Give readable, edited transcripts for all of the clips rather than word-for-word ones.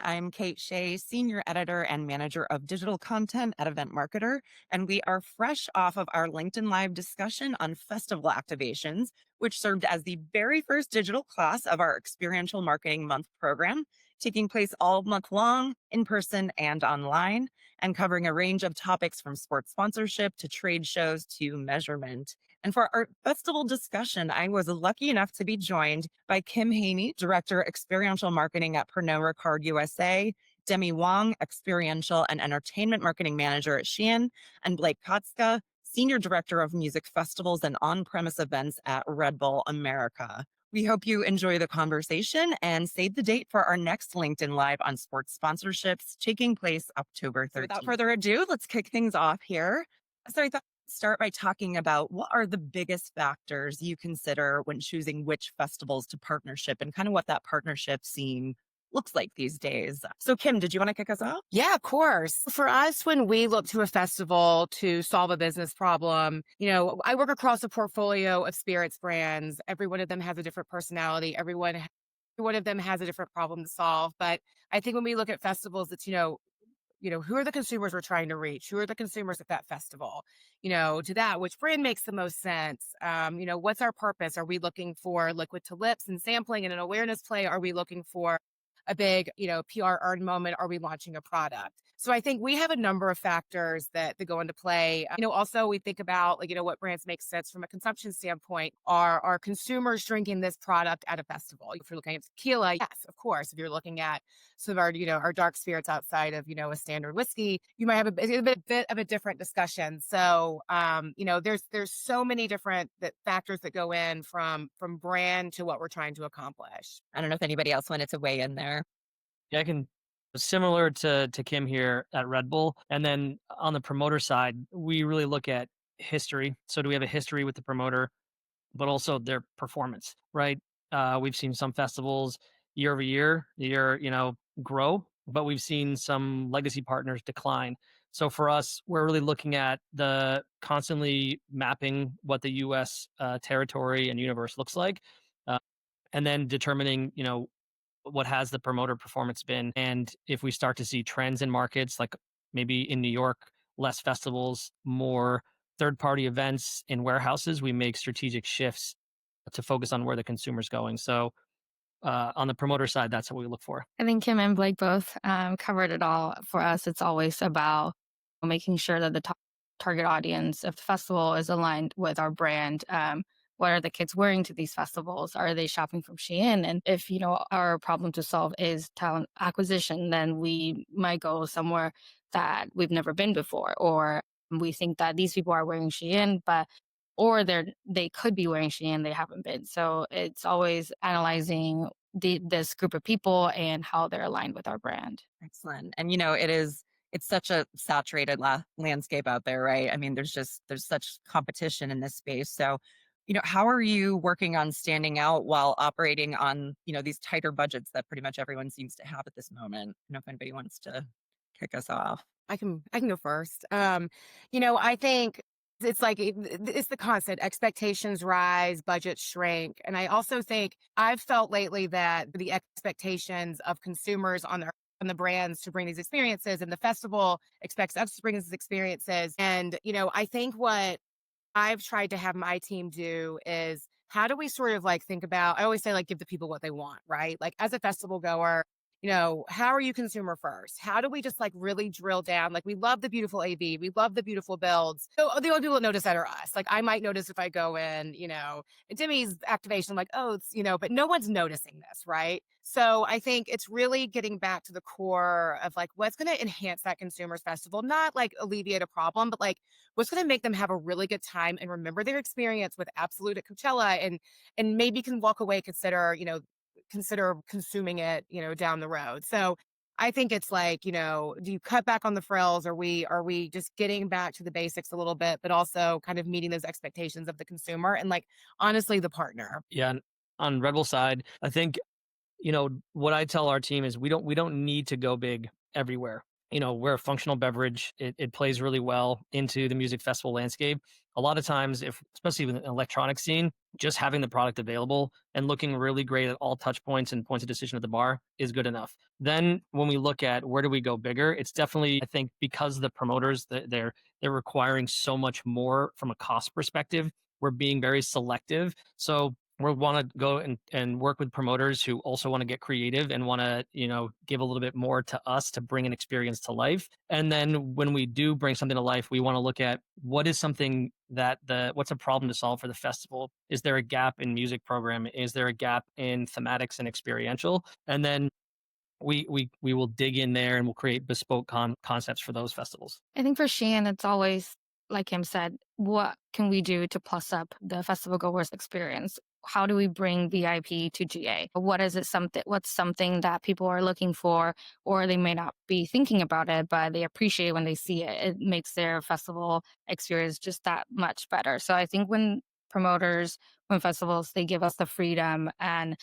I'm Kate Shea, Senior Editor and Manager of Digital Content at Event Marketer, and we are fresh off of our LinkedIn Live discussion on festival activations, which served as the very first digital class of our Experiential Marketing Month program, taking place all month long, in person and online, and covering a range of topics from sports sponsorship to trade shows to measurement. And for our festival discussion, I was lucky enough to be joined by Kim Haney, Director Experiential Marketing at Pernod Ricard USA, Demi Huang, Experiential and Entertainment Marketing Manager at Shein, and Blake Kostka, Senior Director of Music Festivals and On-Premise Events at Red Bull America. We hope you enjoy the conversation and save the date for our next LinkedIn Live on sports sponsorships taking place October 13th. Without further ado, let's kick things off here. So I thought start by talking about what are the biggest factors you consider when choosing which festivals to partnership and kind of what that partnership scene looks like these days. So Kim, did you want to kick us off? Yeah, of course. For us, when we look to a festival to solve a business problem, I work across a portfolio of spirits brands. Every one of them has a different personality. Every one of them has a different problem to solve. But I think when we look at festivals, it's, who are the consumers we're trying to reach? Who are the consumers at that festival? To that, which brand makes the most sense? What's our purpose? Are we looking for liquid to lips and sampling and an awareness play? Are we looking for a big, PR earn moment? Are we launching a product? So I think we have a number of factors that go into play. Also we think about what brands make sense from a consumption standpoint. Are consumers drinking this product at a festival? If you're looking at tequila, yes, of course. If you're looking at some of our, our dark spirits outside of, a standard whiskey, you might have a bit of a different discussion. So, there's so many different factors that go in from brand to what we're trying to accomplish. I don't know if anybody else wanted to weigh in there. Yeah, I can similar to Kim here at Red Bull. And then on the promoter side, we really look at history. So do we have a history with the promoter, but also their performance, right? We've seen some festivals year over year, grow, but we've seen some legacy partners decline. So for us, we're really looking at the constantly mapping what the US territory and universe looks like, and then determining, what has the promoter performance been? And if we start to see trends in markets, like maybe in New York, less festivals, more third-party events in warehouses, we make strategic shifts to focus on where the consumer's going. So on the promoter side, that's what we look for. I think Kim and Blake both covered it all. For us, it's always about making sure that the target audience of the festival is aligned with our brand. What are the kids wearing to these festivals? Are they shopping from Shein? And if, our problem to solve is talent acquisition, then we might go somewhere that we've never been before, or we think that these people are wearing Shein, or they could be wearing Shein, they haven't been. So it's always analyzing this group of people and how they're aligned with our brand. Excellent. And, it's such a saturated landscape out there, right? I mean, there's such competition in this space. So, how are you working on standing out while operating on, these tighter budgets that pretty much everyone seems to have at this moment? I don't know if anybody wants to kick us off. I can go first. I think it's the constant expectations rise, budgets shrink. And I also think I've felt lately that the expectations of consumers on the brands to bring these experiences, and the festival expects us to bring these experiences. And, I think what I've tried to have my team do is, how do we sort of think about, I always say give the people what they want, right? Like as a festival goer, how are you consumer first? How do we just really drill down? We love the beautiful AV. We love the beautiful builds. So the only people that notice that are us. I might notice if I go in, Demi's activation, I'm like, oh, it's, but no one's noticing this, right? So I think it's really getting back to the core of what's going to enhance that consumer's festival, not alleviate a problem, but what's going to make them have a really good time and remember their experience with Absolute at Coachella, and maybe can walk away, consider consuming it, down the road. So I think it's do you cut back on the frills? Are we just getting back to the basics a little bit, but also kind of meeting those expectations of the consumer and honestly, the partner? Yeah. And on Red Bull side, I think, what I tell our team is we don't need to go big everywhere. we're a functional beverage. It plays really well into the music festival landscape. A lot of times, if especially with an electronic scene, just having the product available and looking really great at all touch points and points of decision at the bar is good enough. Then when we look at where do we go bigger, it's definitely, I think, because the promoters they're requiring so much more from a cost perspective. We're being very selective. So we want to go and work with promoters who also want to get creative and want to give a little bit more to us to bring an experience to life. And then when we do bring something to life, we want to look at what is something that what's a problem to solve for the festival. Is there a gap in music program? Is there a gap in thematics and experiential? And then we will dig in there and we'll create bespoke concepts for those festivals. I think for Shein, it's always, like Kim said, what can we do to plus up the festival goers experience? How do we bring VIP to GA? What is it what's something that people are looking for, or they may not be thinking about it, but they appreciate when they see it. It makes their festival experience just that much better. So I think when festivals, they give us the freedom and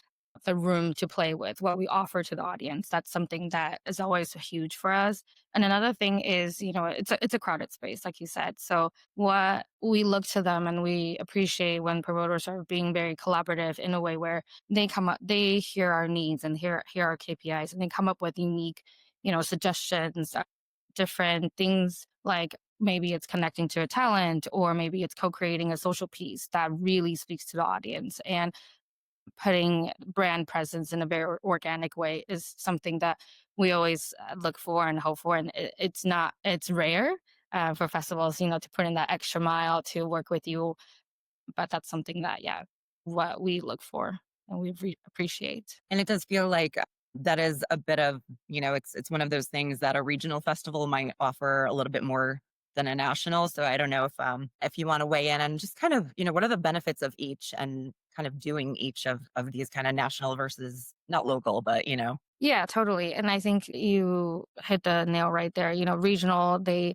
the room to play with what we offer to the audience. That's something that is always huge for us. And another thing is, it's a crowded space, like you said. So what we look to them and we appreciate when promoters are being very collaborative in a way where they hear our needs and hear our KPIs, and they come up with unique, suggestions, different things, like maybe it's connecting to a talent, or maybe it's co-creating a social piece that really speaks to the audience. And putting brand presence in a very organic way is something that we always look for and hope for. And it's rare for festivals, to put in that extra mile to work with you. But that's something that, yeah, what we look for and we appreciate. And it does feel like that is a bit of, it's one of those things that a regional festival might offer a little bit more than a national. So I don't know if you want to weigh in and just kind of, what are the benefits of each, and kind of doing each of these kind of national versus not local, but Yeah, totally. And I think you hit the nail right there. Regional, they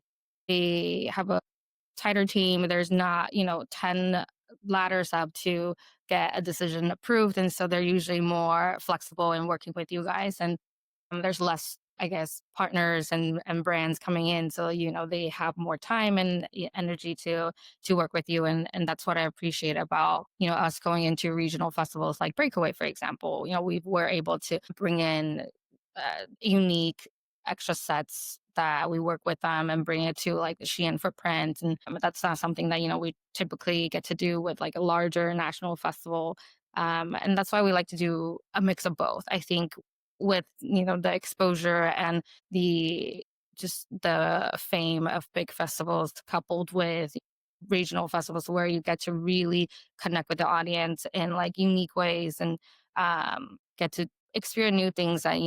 have a tighter team. There's not, 10 ladders up to get a decision approved. And so they're usually more flexible in working with you guys. And there's less, I guess, partners and brands coming in. So, they have more time and energy to work with you. And that's what I appreciate about, us going into regional festivals like Breakaway, for example. We were able to bring in unique extra sets that we work with them and bring it to like the Shein footprint. And that's not something that, we typically get to do with like a larger national festival. And that's why we like to do a mix of both. I think with, the exposure and the fame of big festivals coupled with regional festivals where you get to really connect with the audience in like unique ways, and get to experience new things that,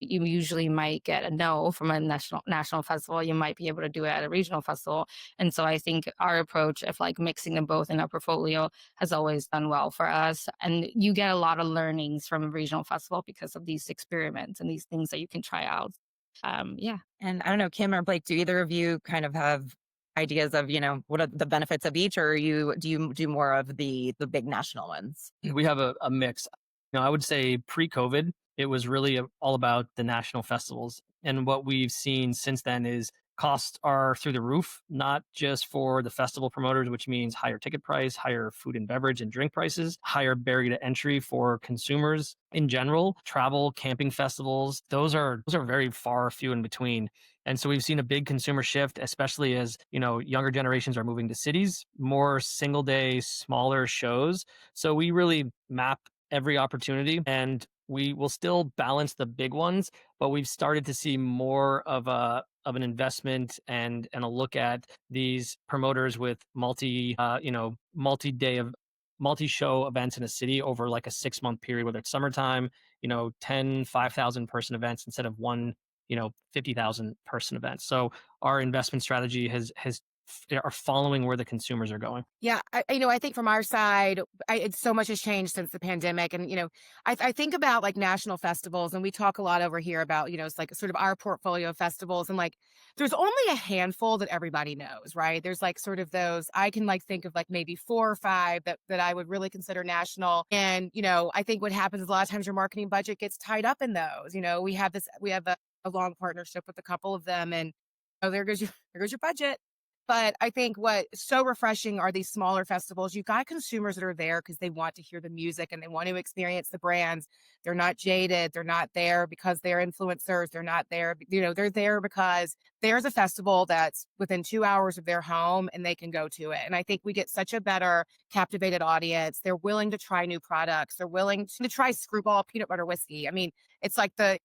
you usually might get a no from a national festival. You might be able to do it at a regional festival. And so I think our approach of like mixing them both in our portfolio has always done well for us. And you get a lot of learnings from a regional festival because of these experiments and these things that you can try out. Yeah. And I don't know, Kim or Blake, do either of you kind of have ideas of, what are the benefits of each, or do you do more of the big national ones? We have a mix. I would say pre-COVID, it was really all about the national festivals. And what we've seen since then is costs are through the roof, not just for the festival promoters, which means higher ticket price, higher food and beverage and drink prices, higher barrier to entry for consumers in general. Travel, camping festivals, those are very far few in between. And so we've seen a big consumer shift, especially as, younger generations are moving to cities, more single day, smaller shows. So we really map every opportunity, and we will still balance the big ones, but we've started to see more of an investment and a look at these promoters with multi-show events in a city over like a 6-month period, whether it's summertime, 10 5,000 person events instead of one 50,000 person events. So our investment strategy are following where the consumers are going. Yeah, I think from our side, it's so much has changed since the pandemic, and I think about like national festivals, and we talk a lot over here about it's like sort of our portfolio of festivals, and like there's only a handful that everybody knows, right? There's like sort of those I can like think of like maybe 4 or 5 that I would really consider national, and I think what happens is a lot of times your marketing budget gets tied up in those. We have a a long partnership with a couple of them, and oh, there goes your budget. But I think what's so refreshing are these smaller festivals. You've got consumers that are there because they want to hear the music and they want to experience the brands. They're not jaded. They're not there because they're influencers. They're not there, they're there because there's a festival that's within 2 hours of their home and they can go to it. And I think we get such a better captivated audience. They're willing to try new products. They're willing to try Screwball peanut butter whiskey. I mean, it's like the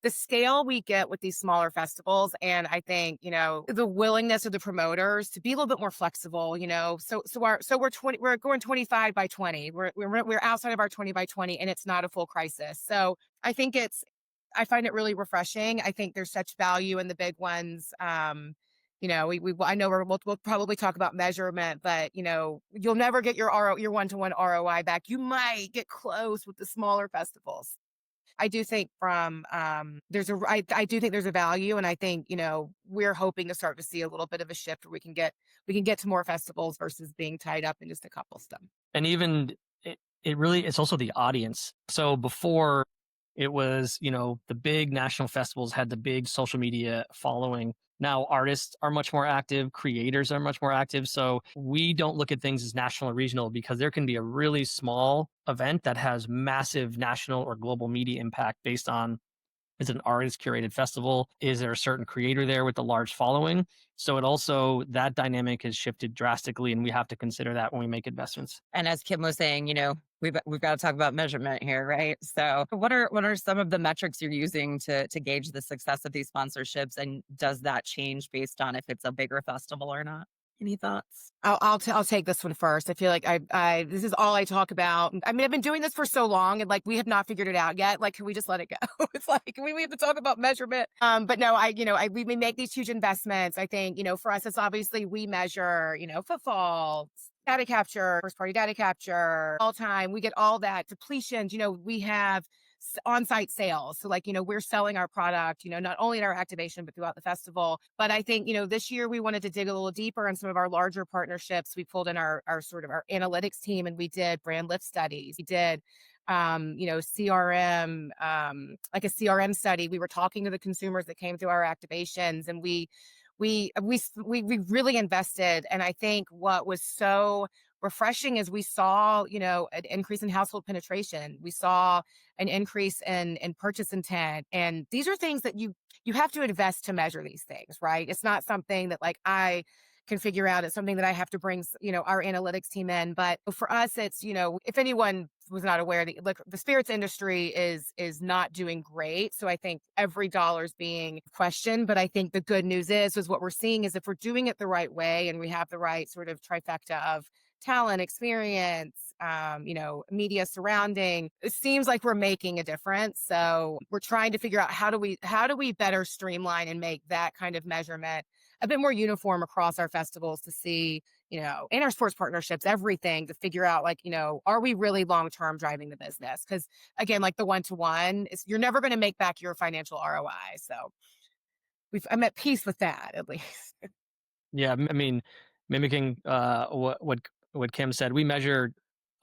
scale we get with these smaller festivals. And I think, the willingness of the promoters to be a little bit more flexible, so we're going 25 by 20. We're outside of our 20 by 20 and it's not a full crisis. So I think I find it really refreshing. I think there's such value in the big ones. I know we'll probably talk about measurement, but you'll never get your one-to-one ROI back. You might get close with the smaller festivals. I do think I do think there's a value, and I think we're hoping to start to see a little bit of a shift where we can get to more festivals versus being tied up in just a couple stuff. And even it's also the audience. So before it was, the big national festivals had the big social media following. Now artists are much more active, creators are much more active. So we don't look at things as national or regional because there can be a really small event that has massive national or global media impact based on, is it an artist curated festival? Is there a certain creator there with a large following? So that dynamic has shifted drastically, and we have to consider that when we make investments. And as Kim was saying, we've got to talk about measurement here, right? So what are some of the metrics you're using to gauge the success of these sponsorships, and does that change based on if it's a bigger festival or not? Any thoughts? I'll take this one first. I feel like this is all I talk about. I mean, I've been doing this for so long, and like we have not figured it out yet. Like, can we just let it go? It's like we have to talk about measurement. But no, we make these huge investments. I think for us, it's obviously we measure footfall, data capture, first party data capture, all time. We get all that depletions. We have on-site sales. So we're selling our product, not only in our activation, but throughout the festival. But I think, this year we wanted to dig a little deeper in some of our larger partnerships. We pulled in our sort of our analytics team and we did brand lift studies. We did, CRM, like a CRM study. We were talking to the consumers that came through our activations, and we really invested. And I think what was so refreshing is we saw, an increase in household penetration. We saw an increase in purchase intent. And these are things that you have to invest to measure these things, right? It's not something that like I can figure out. It's something that I have to bring, our analytics team in. But for us, it's, if anyone was not aware, the spirits industry is not doing great. So I think every dollar is being questioned. But I think the good news is what we're seeing is if we're doing it the right way and we have the right sort of trifecta of talent, experience, media surrounding, it seems like we're making a difference. So we're trying to figure out how do we better streamline and make that kind of measurement a bit more uniform across our festivals to see, in our sports partnerships, everything to figure out are we really long-term driving the business? Because again, like the one-to-one is, you're never going to make back your financial ROI. So I'm at peace with that, at least. Yeah. I mean, mimicking what Kim said, we measure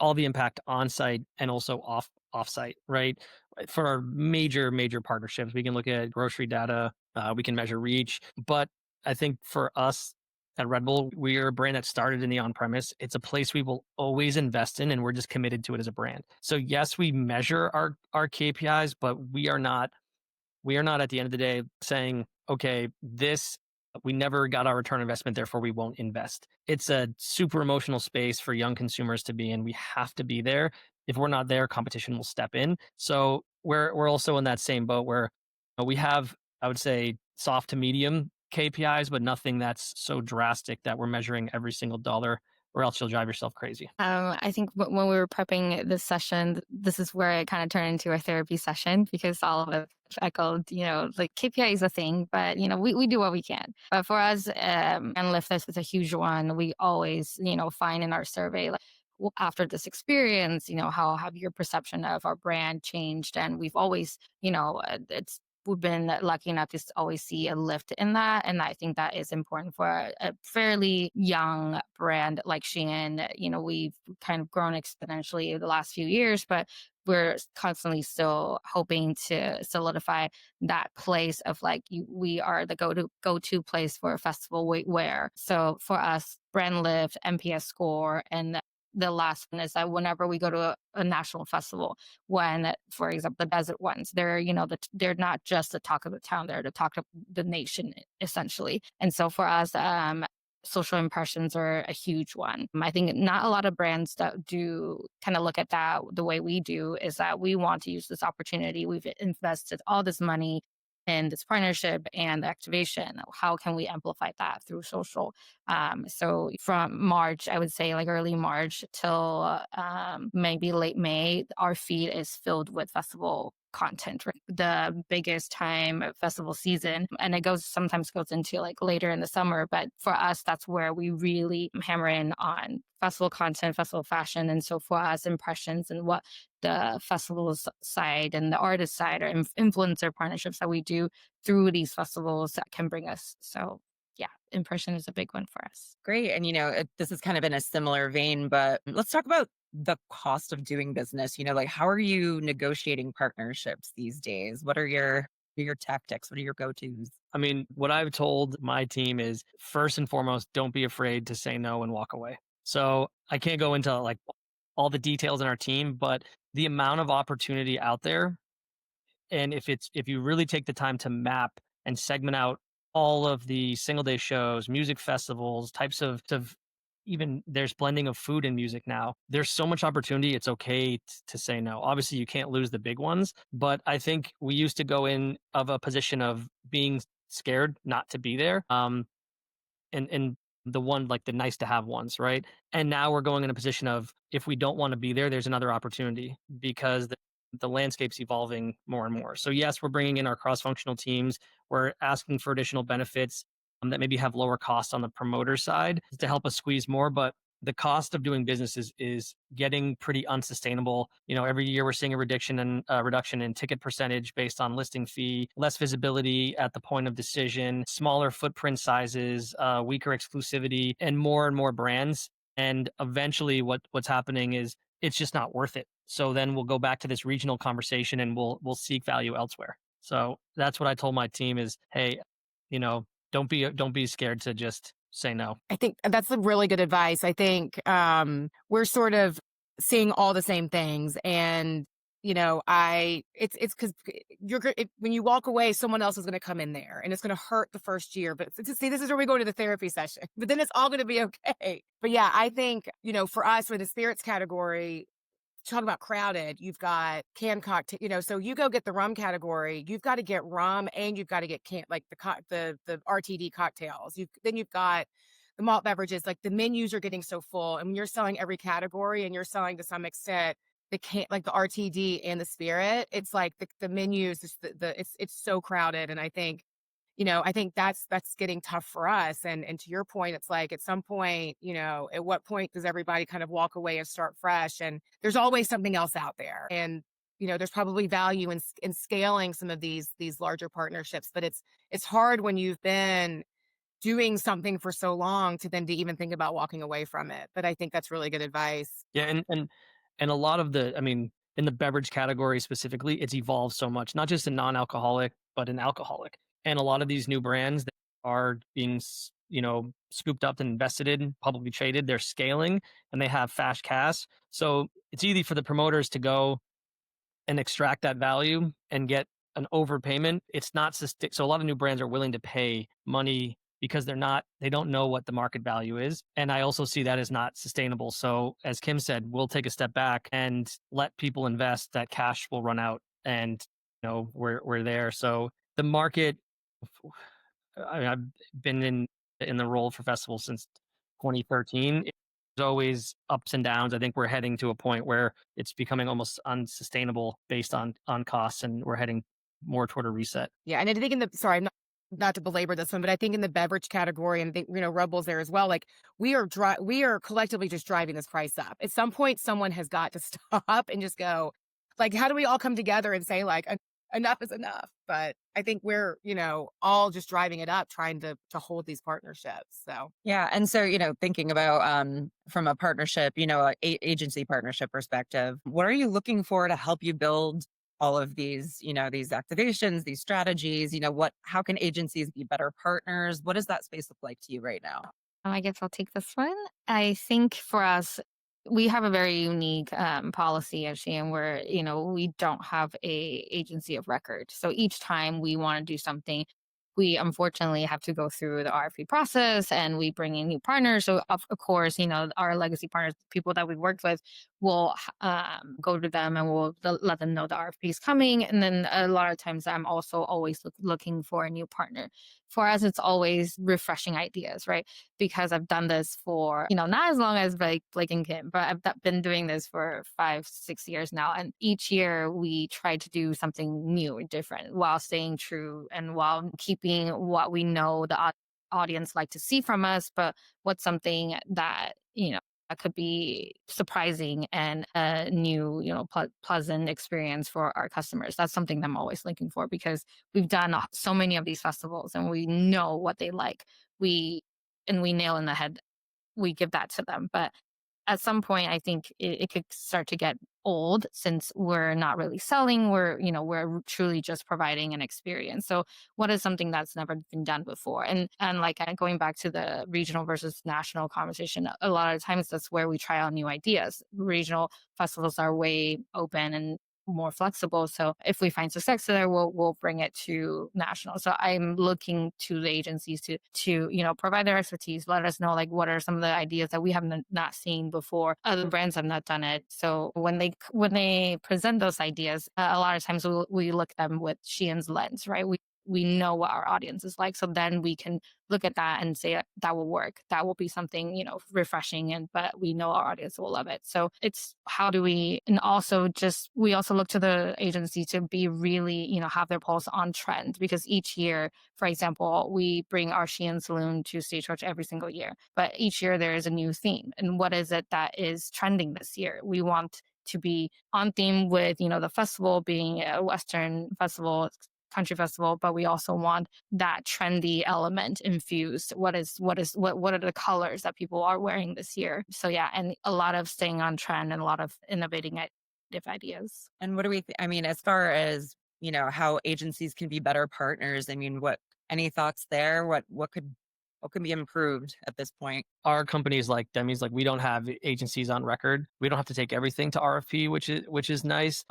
all the impact on site and also off site, right? For our major partnerships, we can look at grocery data, we can measure reach. But I think for us at Red Bull, we are a brand that started in the on-premise. It's a place we will always invest in, and we're just committed to it as a brand. So yes, we measure our KPIs, but we are not at the end of the day saying, okay, we never got our return on investment, therefore we won't invest. It's a super emotional space for young consumers to be in. We have to be there. If we're not there, competition will step in. So we're also in that same boat where we have, I would say, soft to medium KPIs, but nothing that's so drastic that we're measuring every single dollar, or else you'll drive yourself crazy. I think when we were prepping this session, this is where it kind of turned into a therapy session because all of it echoed, like KPI is a thing, but, we do what we can. But for us, and lift this is a huge one. We always, find in our survey, like, after this experience, how have your perception of our brand changed? And we've always, we've been lucky enough to always see a lift in that. And I think that is important for a fairly young brand like Shein. We've kind of grown exponentially the last few years, but we're constantly still hoping to solidify that place of like we are the go-to place for festival wear. So for us, brand lift, NPS score, and the last one is that whenever we go to a national festival, when, for example, the desert ones, they're, they're not just the talk of the town, they're the talk of the nation, essentially. And so for us, social impressions are a huge one. I think not a lot of brands that do kind of look at that the way we do is that we want to use this opportunity. We've invested all this money in this partnership and activation. How can we amplify that through social? So from March, I would say like early March till maybe late May, our feed is filled with festival content, right? The biggest time of festival season, and it sometimes goes into like later in the summer, but for us that's where we really hammer in on festival content, festival fashion. And so for us, impressions and what the festival's side and the artist side or influencer partnerships that we do through these festivals that can bring us. So yeah, impression is a big one for us. Great. And, this is kind of in a similar vein, but let's talk about the cost of doing business. Like how are you negotiating partnerships these days? What are your tactics? What are your go-tos? I mean, what I've told my team is first and foremost, don't be afraid to say no and walk away. So I can't go into like all the details in our team, but the amount of opportunity out there, and if you really take the time to map and segment out all of the single day shows, music festivals, types of even there's blending of food and music now. There's so much opportunity. It's okay to say no. Obviously, you can't lose the big ones, but I think we used to go in of a position of being scared not to be there. And the one like the nice to have ones, right? And now we're going in a position of if we don't want to be there, there's another opportunity because the landscape's evolving more and more. So yes, we're bringing in our cross-functional teams. We're asking for additional benefits that maybe have lower costs on the promoter side to help us squeeze more. But the cost of doing business is getting pretty unsustainable. Every year we're seeing a reduction in ticket percentage based on listing fee, less visibility at the point of decision, smaller footprint sizes, weaker exclusivity, and more brands. And eventually what's happening is it's just not worth it. So then we'll go back to this regional conversation and we'll seek value elsewhere. So that's what I told my team is, hey, don't be scared to just say no. I think that's a really good advice. I think we're sort of seeing all the same things, and it's because when you walk away, someone else is going to come in there, and it's going to hurt the first year. But see, this is where we go to the therapy session. But then it's all going to be okay. But yeah, I think for us, for the spirits category, talk about crowded, you've got canned cocktail, so you go get the rum category, you've got to get rum and you've got to get the RTD cocktails. Then you've got the malt beverages, like the menus are getting so full, and when you're selling every category and you're selling to some extent the RTD and the spirit, it's like the menus, it's so crowded. And I think that's getting tough for us. And to your point, it's like at some point, at what point does everybody kind of walk away and start fresh? And there's always something else out there. And, there's probably value in scaling some of these larger partnerships, but it's hard when you've been doing something for so long to even think about walking away from it. But I think that's really good advice. Yeah. And a lot of in the beverage category specifically, it's evolved so much, not just in non-alcoholic, but in alcoholic. And a lot of these new brands that are being, scooped up and invested in, publicly traded, they're scaling and they have fast cash. So it's easy for the promoters to go and extract that value and get an overpayment. It's not so a lot of new brands are willing to pay money because they don't know what the market value is. And I also see that as not sustainable. So as Kim said, we'll take a step back and let people invest. That cash will run out and we're there. So the market, I've been in the role for festivals since 2013. There's always ups and downs. I think we're heading to a point where it's becoming almost unsustainable based on costs, and we're heading more toward a reset. Yeah, and I think sorry, I'm not to belabor this one, but I think in the beverage category, and I think Red Bull's there as well. Like we are collectively just driving this price up. At some point, someone has got to stop and just go, like, how do we all come together and say, like, enough is enough. But I think we're, all just driving it up, trying to hold these partnerships. So Yeah. And so, thinking about from a partnership, agency partnership perspective, what are you looking for to help you build all of these, these activations, these strategies? How can agencies be better partners? What does that space look like to you right now? I guess I'll take this one. I think for us, we have a very unique policy at Shein where, we don't have a agency of record. So each time we want to do something, we unfortunately have to go through the RFP process and we bring in new partners. So of course, our legacy partners, people that we've worked with, will go to them and we'll let them know the RFP is coming. And then a lot of times I'm also always looking for a new partner. For us, it's always refreshing ideas, right? Because I've done this for, not as long as like Blake and Kim, but I've been doing this for 5, 6 years now. And each year we try to do something new and different while staying true and while keeping what we know the audience like to see from us, but what's something that, that could be surprising and a new, pleasant experience for our customers. That's something that I'm always looking for because we've done so many of these festivals and we know what they like. We nail in the head, we give that to them. But at some point, I think it could start to get old since we're not really selling. We're truly just providing an experience. So what is something that's never been done before? And like going back to the regional versus national conversation, a lot of times that's where we try out new ideas. Regional festivals are way open and more flexible. So if we find success there, we'll bring it to national. So I'm looking to the agencies to provide their expertise, let us know like what are some of the ideas that we have not seen before. Other brands have not done it. So when they present those ideas, a lot of times we look at them with Shein's lens, right? We know what our audience is like. So then we can look at that and say that will work. That will be something, refreshing but we know our audience will love it. So it's how do we, and also we also look to the agency to be really, have their pulse on trend because each year, for example, we bring our Shein Saloon to Stagecoach every single year, but each year there is a new theme. And what is it that is trending this year? We want to be on theme with, the festival being a Western festival, country festival, but we also want that trendy element infused. What are the colors that people are wearing this year? So yeah, and a lot of staying on trend and a lot of innovating ideas. And what do we, as far as, how agencies can be better partners, any thoughts there? What can be improved at this point? Our companies like Demi's, like we don't have agencies on record. We don't have to take everything to RFP, which is nice.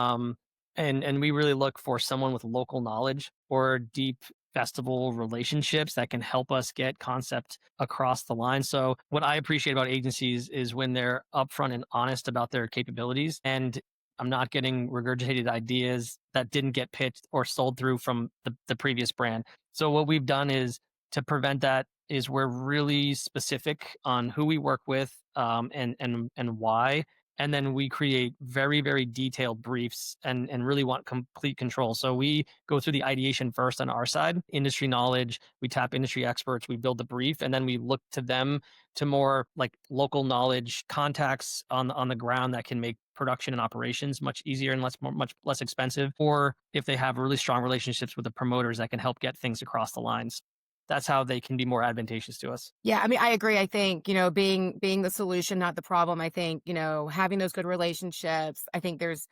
And we really look for someone with local knowledge or deep festival relationships that can help us get concept across the line. So what I appreciate about agencies is when they're upfront and honest about their capabilities. And I'm not getting regurgitated ideas that didn't get pitched or sold through from the previous brand. So what we've done is to prevent that is we're really specific on who we work with and why. And then we create very, very detailed briefs and really want complete control. So we go through the ideation first on our side, industry knowledge, we tap industry experts, we build the brief, and then we look to them to more like local knowledge contacts on the ground that can make production and operations much easier and much less expensive. Or if they have really strong relationships with the promoters that can help get things across the lines. That's how they can be more advantageous to us. yeah, I mean, I agree. I think, being the solution, not the problem. I think, having those good relationships, I think there's,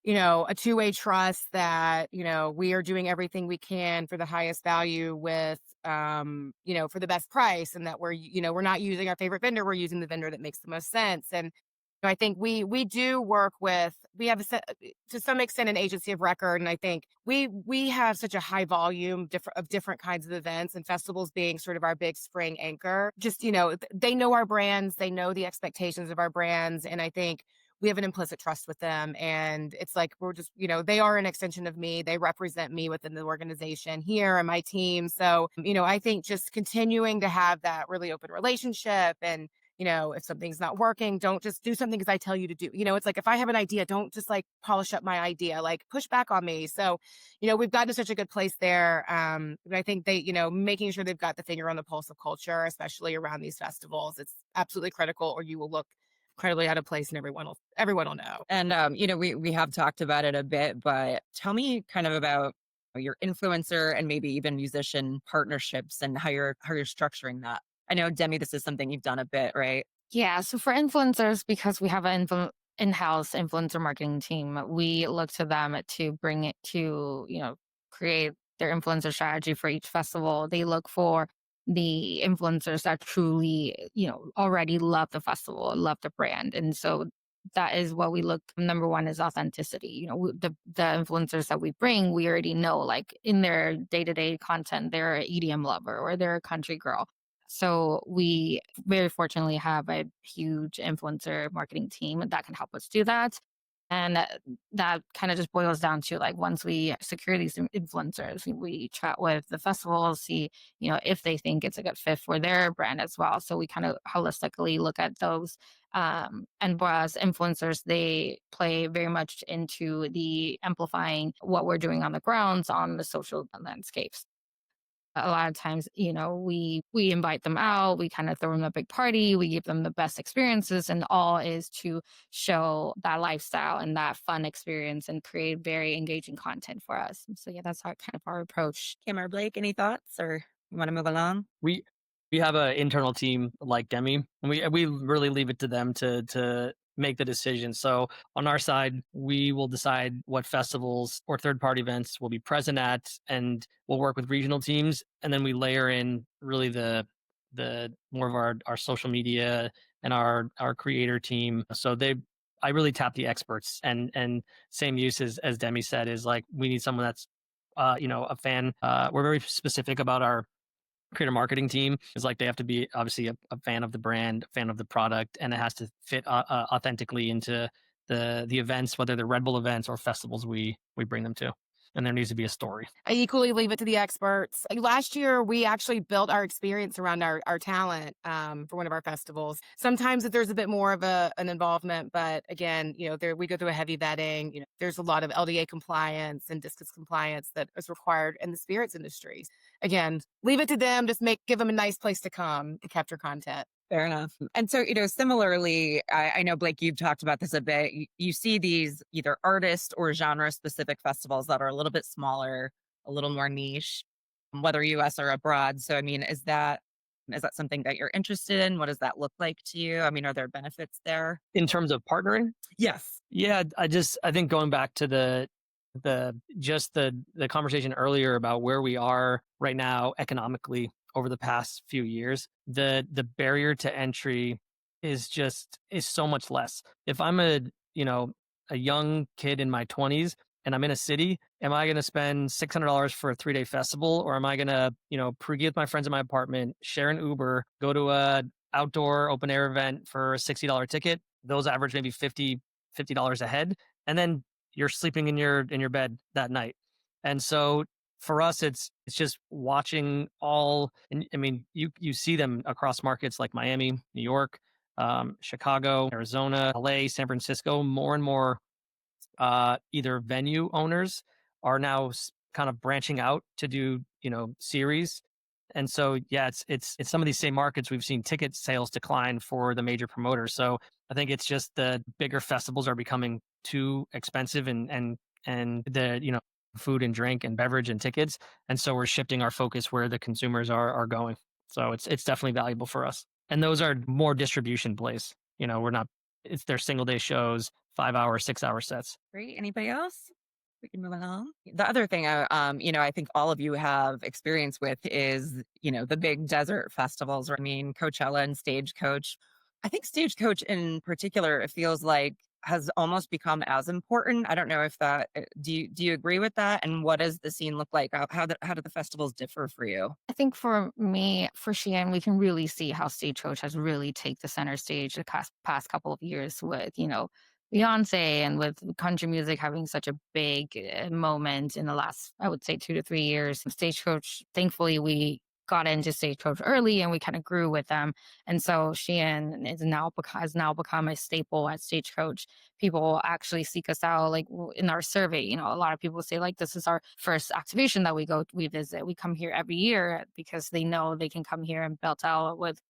a two-way trust that, we are doing everything we can for the highest value with, for the best price and that we're not using our favorite vendor. We're using the vendor that makes the most sense. And I think we do work with, we have to some extent an agency of record. And I think we have such a high volume of different kinds of events and festivals being sort of our big spring anchor. Just, they know our brands, they know the expectations of our brands. And I think we have an implicit trust with them. And it's like, we're just, they are an extension of me. They represent me within the organization here and my team. So, I think just continuing to have that really open relationship and, if something's not working, don't just do something because I tell you to do. It's like if I have an idea, don't just like polish up my idea, like push back on me. So, we've gotten to such a good place there. But I think they, making sure they've got the finger on the pulse of culture, especially around these festivals, it's absolutely critical or you will look incredibly out of place, and everyone will know. And we have talked about it a bit, but tell me kind of about your influencer and maybe even musician partnerships and how you're structuring that. I know, Demi, this is something you've done a bit, right? Yeah. So for influencers, because we have an in-house influencer marketing team, we look to them to bring it to, create their influencer strategy for each festival. They look for the influencers that truly, already love the festival, love the brand. And so that is what we look. Number one is authenticity. The influencers that we bring, we already know, like in their day-to-day content, they're an EDM lover or they're a country girl. So we very fortunately have a huge influencer marketing team that can help us do that. And that kind of just boils down to, like, once we secure these influencers, we chat with the festivals, see, if they think it's a good fit for their brand as well. So we kind of holistically look at those. And whereas influencers, they play very much into the amplifying what we're doing on the grounds on the social landscapes. A lot of times, we invite them out, we kind of throw them a big party, we give them the best experiences, and all is to show that lifestyle and that fun experience and create very engaging content for us. So yeah, that's our approach. Kim or Blake, any thoughts, or you want to move along? We have an internal team like Demi, and we really leave it to them to make the decision. So on our side, we will decide what festivals or third party events will be present at, and we'll work with regional teams, and then we layer in really the more of our social media and our creator team. So I really tap the experts, and same use as Demi said, is like we need someone that's a fan. We're very specific about our creator marketing team. Is like they have to be obviously a fan of the brand, a fan of the product, and it has to fit authentically into the events, whether they're Red Bull events or festivals we bring them to. And there needs to be a story. I equally leave it to the experts. Last year, we actually built our experience around our talent for one of our festivals. Sometimes there's a bit more of an involvement, but again, we go through a heavy vetting. There's a lot of LDA compliance and discus compliance that is required in the spirits industry. Again, leave it to them. Just give them a nice place to come to capture content. Fair enough. And so, similarly, I know, Blake, you've talked about this a bit. You see these either artist or genre specific festivals that are a little bit smaller, a little more niche, whether US or abroad. So, I mean, is that something that you're interested in? What does that look like to you? I mean, are there benefits there? In terms of partnering, Yes. yeah, I think going back to the conversation earlier about where we are right now economically over the past few years, the barrier to entry is so much less. If I'm a young kid in my 20s and I'm in a city, am I going to spend $600 for a 3-day festival, or am I going to pregame with my friends in my apartment, share an Uber, go to a outdoor open air event for a $60 ticket? Those average maybe $50 a head, and then you're sleeping in your bed that night. And so for us, it's just watching all. And I mean, you see them across markets like Miami, New York, Chicago, Arizona, LA, San Francisco. More and more, either venue owners are now kind of branching out to do series. And so yeah, it's some of these same markets we've seen ticket sales decline for the major promoters. So I think it's just the bigger festivals are becoming too expensive, and the food and drink and beverage and tickets. And so we're shifting our focus where the consumers are going. So it's definitely valuable for us. And those are more distribution plays. We're not, it's their single day shows, 5-hour, 6-hour sets. Great. Anybody else? We can move along. The other thing, I think all of you have experience with is, the big desert festivals. I mean, Coachella and Stagecoach. I think Stagecoach in particular, it feels like has almost become as important. I don't know if that, do you agree with that? And what does the scene look like? How do the festivals differ for you? I think for me, for Shein, we can really see how Stagecoach has really take the center stage the past couple of years with, Beyonce, and with country music having such a big moment in the last, I would say, 2 to 3 years. Stagecoach, thankfully, we got into Stagecoach early and we kind of grew with them. And so Shein has now become a staple at Stagecoach. People actually seek us out, like in our survey. A lot of people say, like, this is our first activation that we visit. We come here every year because they know they can come here and belt out with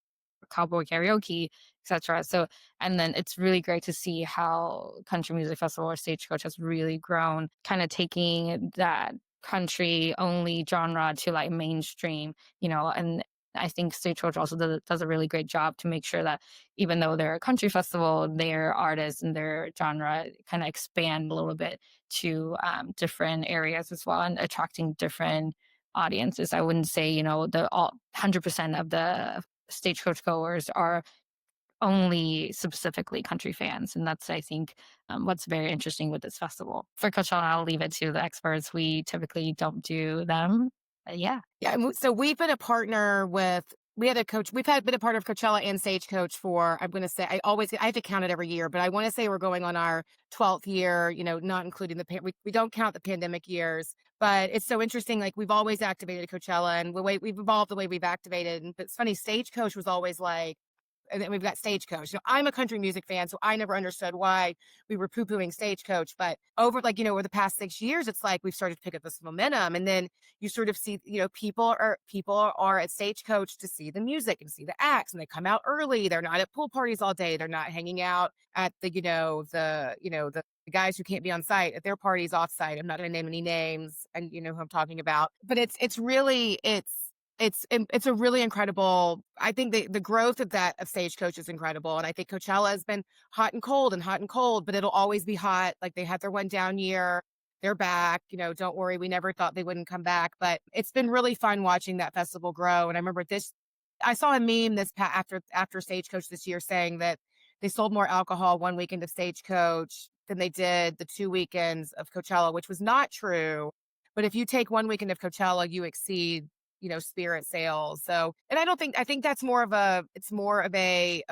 cowboy karaoke, etc. So, and then it's really great to see how Country Music Festival or Stagecoach has really grown, kind of taking that country only genre to like mainstream, and I think Stagecoach also does a really great job to make sure that even though they're a country festival, their artists and their genre kind of expand a little bit to different areas as well and attracting different audiences. I wouldn't say, the all 100% of the Stagecoach goers are only specifically country fans. And that's, I think, what's very interesting with this festival. For Coachella, I'll leave it to the experts. We typically don't do them. But yeah. Yeah, so we've been a partner with we had a coach. We've been a part of Coachella and Stagecoach for, I'm going to say, I have to count it every year, but I want to say we're going on our 12th year, not including we don't count the pandemic years, but it's so interesting. Like we've always activated Coachella and we've evolved the way we've activated. But it's funny, Stagecoach was always like, and then we've got Stagecoach. I'm a country music fan, so I never understood why we were poo-pooing Stagecoach. But over over the past 6 years, it's like we've started to pick up this momentum. And then you sort of see, people are at Stagecoach to see the music and see the acts, and they come out early. They're not at pool parties all day. They're not hanging out at the guys who can't be on site at their parties off site. I'm not going to name any names, and you know who I'm talking about. But it's really it's a really incredible. I think the growth of Stagecoach is incredible, and I think Coachella has been hot and cold, but it'll always be hot. Like they had their one down year, they're back. Don't worry, we never thought they wouldn't come back, but it's been really fun watching that festival grow. And I remember I saw a meme after Stagecoach this year saying that they sold more alcohol one weekend of Stagecoach than they did the 2 weekends of Coachella, which was not true. But if you take one weekend of Coachella, you exceed spirit sales. So, and I think that's more of a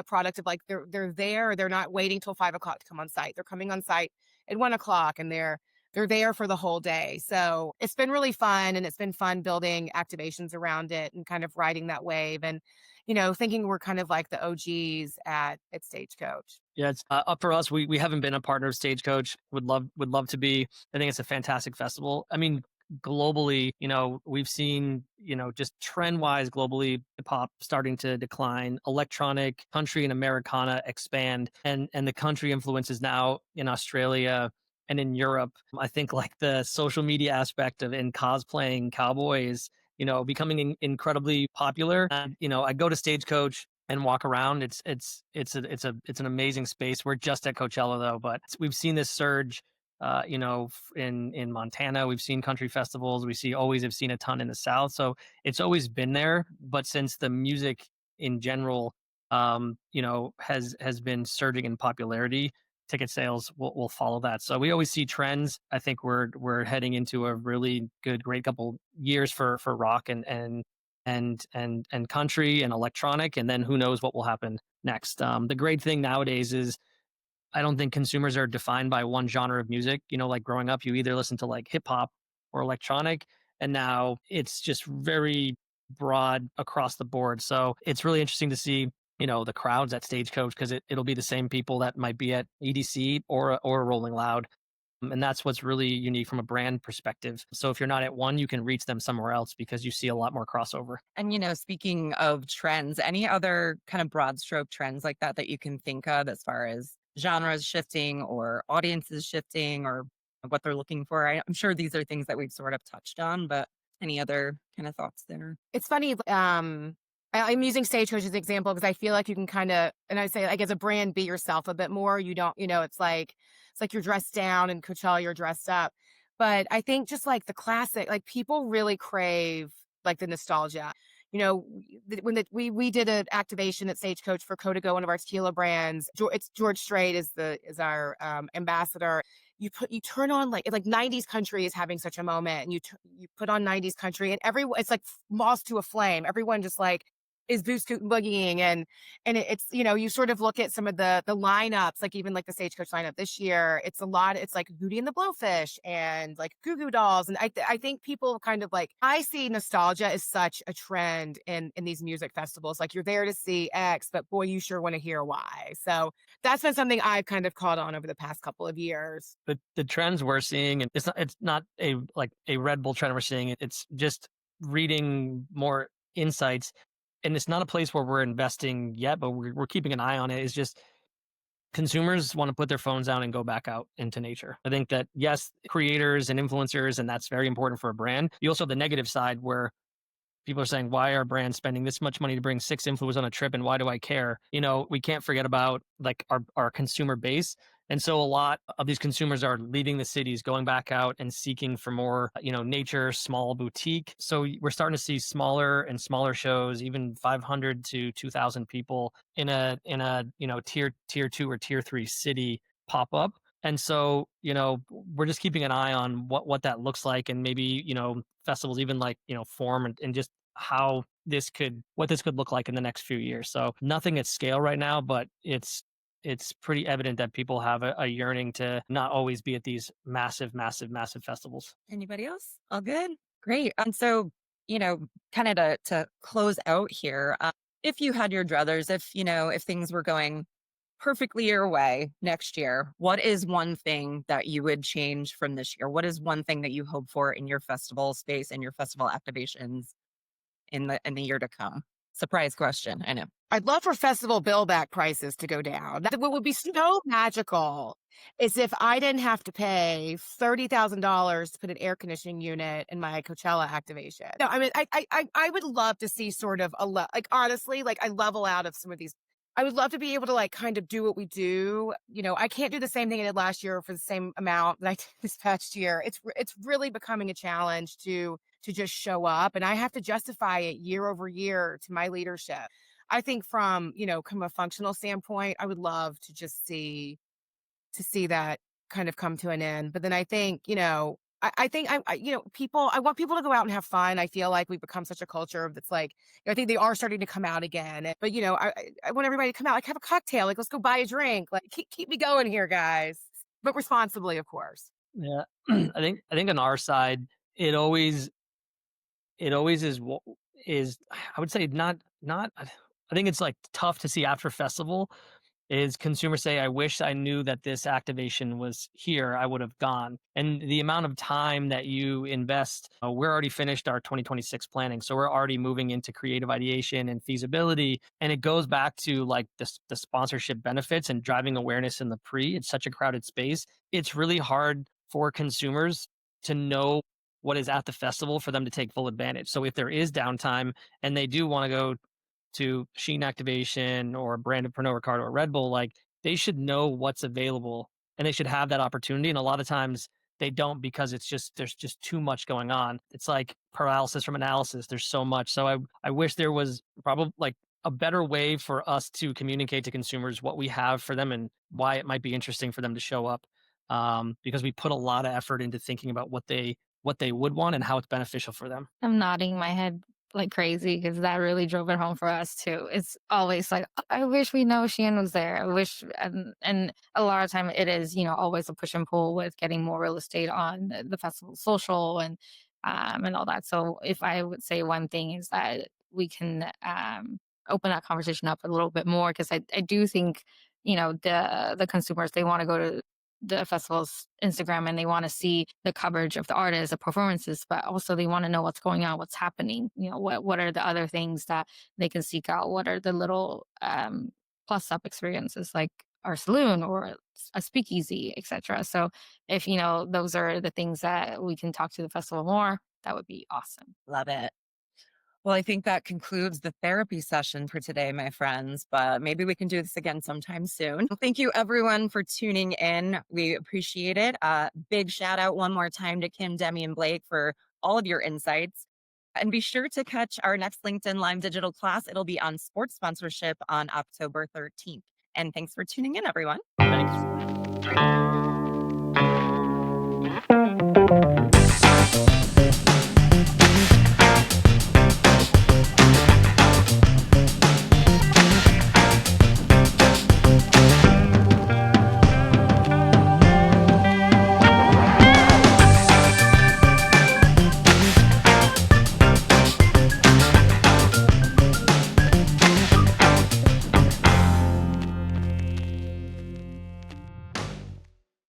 product of like, they're there, they're not waiting till 5 o'clock to come on site. They're coming on site at 1 o'clock and they're there for the whole day. So it's been really fun, and it's been fun building activations around it and kind of riding that wave and, thinking we're kind of like the OGs at Stagecoach. Yeah, it's up for us. We haven't been a partner of Stagecoach. Would love to be. I think it's a fantastic festival. I mean, globally, we've seen, just trend wise globally, hip hop starting to decline, electronic, country and Americana expand, and the country influences now in Australia and in Europe. I think like the social media aspect of in cosplaying cowboys, becoming incredibly popular. And, I go to Stagecoach and walk around. It's an amazing space. We're just at Coachella though, but we've seen this surge. In Montana, we've seen country festivals. Always have seen a ton in the South. So it's always been there. But since the music in general, has been surging in popularity, ticket sales will follow that. So we always see trends. I think we're heading into a really great couple years for rock and country and electronic. And then who knows what will happen next. The great thing nowadays is I don't think consumers are defined by one genre of music. Like growing up, you either listen to like hip hop or electronic, and now it's just very broad across the board. So it's really interesting to see, the crowds at Stagecoach, because it'll be the same people that might be at EDC or Rolling Loud. And that's what's really unique from a brand perspective. So if you're not at one, you can reach them somewhere else because you see a lot more crossover. And, speaking of trends, any other kind of broad stroke trends like that you can think of as far as genres shifting or audiences shifting or what they're looking for? I'm sure these are things that we've sort of touched on, but any other kind of thoughts there? It's funny. I'm using Stagecoach as an example because I feel like you can kind of, and I say like as a brand, be yourself a bit more. You don't, it's like you're dressed down, and Coachella, you're dressed up. But I think just like the classic, like people really crave like the nostalgia. When we did an activation at Stagecoach for Kostka, one of our tequila brands. It's George Strait is our ambassador. You turn on like 90s country is having such a moment, and you put on 90s country, and everyone, it's like moths to a flame. Everyone just like is boogieing, and it's you sort of look at some of the lineups, like even like the Stagecoach lineup this year. It's a lot. It's like Hootie and the Blowfish and like Goo Goo Dolls, and I think people kind of like, I see nostalgia as such a trend in these music festivals. Like you're there to see X, but boy, you sure want to hear Y. So that's been something I've kind of caught on over the past couple of years. But the trends we're seeing, and it's not a Red Bull trend we're seeing. It's just reading more insights. and it's not a place where we're investing yet, but we're keeping an eye on it, is just consumers want to put their phones down and go back out into nature. I think that, yes, creators and influencers, and that's very important for a brand. You also have the negative side where people are saying, why are brands spending this much money to bring 6 influencers on a trip, and why do I care? We can't forget about like our consumer base. And so a lot of these consumers are leaving the cities, going back out and seeking for more, nature, small boutique. So we're starting to see smaller and smaller shows, even 500 to 2,000 people in a tier 2 or tier 3 city pop up. And so, we're just keeping an eye on what that looks like, and maybe, festivals even like, form, and just what this could look like in the next few years. So nothing at scale right now, but it's pretty evident that people have a yearning to not always be at these massive, massive, massive festivals. Anybody else? All good? Great. And so, kind of to close out here, if you had your druthers, if things were going perfectly your way next year, what is one thing that you would change from this year? What is one thing that you hope for in your festival space and your festival activations in the year to come? Surprise question, I know. I'd love for festival bill back prices to go down. What would be so magical is if I didn't have to pay $30,000 to put an air conditioning unit in my Coachella activation. No, I mean, I would love to see sort of honestly, like I level out of some of these. I would love to be able to like kind of do what we do. I can't do the same thing I did last year for the same amount that I did this past year. It's really becoming a challenge to just show up, and I have to justify it year over year to my leadership. I think from a functional standpoint, I would love to just see that kind of come to an end. But then I think, I think I want people to go out and have fun. I feel like we've become such a culture that's like, I think they are starting to come out again. But I want everybody to come out, like have a cocktail, like let's go buy a drink, like keep me going here, guys, but responsibly, of course. Yeah. I think on our side, it always is, I would say, not I think it's like tough to see after festival is consumers say, I wish I knew that this activation was here, I would have gone. And the amount of time that you invest, we're already finished our 2026 planning. So we're already moving into creative ideation and feasibility. And it goes back to like the sponsorship benefits and driving awareness in the pre. It's such a crowded space. It's really hard for consumers to know what is at the festival for them to take full advantage. So if there is downtime and they do want to go to Shein activation or a brand of Pernod Ricard or Red Bull, like they should know what's available and they should have that opportunity. And a lot of times they don't, because there's just too much going on. It's like paralysis from analysis. There's so much. So I wish there was probably like a better way for us to communicate to consumers what we have for them and why it might be interesting for them to show up. Because we put a lot of effort into thinking about what they would want and how it's beneficial for them. I'm nodding my head like crazy because that really drove it home for us too. It's always like, I wish we know Shein was there. I wish, and a lot of time it is, always a push and pull with getting more real estate on the festival social and all that. So if I would say one thing is that we can open that conversation up a little bit more, because I do think, the consumers, they want to go to the festival's Instagram and they want to see the coverage of the artists, the performances, but also they want to know what's going on, what's happening. What are the other things that they can seek out? What are the little plus up experiences like our saloon or a speakeasy, etc. So if those are the things that we can talk to the festival more, that would be awesome. Love it. Well, I think that concludes the therapy session for today, my friends, but maybe we can do this again sometime soon. Thank you, everyone, for tuning in. We appreciate it. Big shout out one more time to Kim, Demi, and Blake for all of your insights. And be sure to catch our next LinkedIn Live digital class. It'll be on sports sponsorship on October 13th. And thanks for tuning in, everyone. Thanks.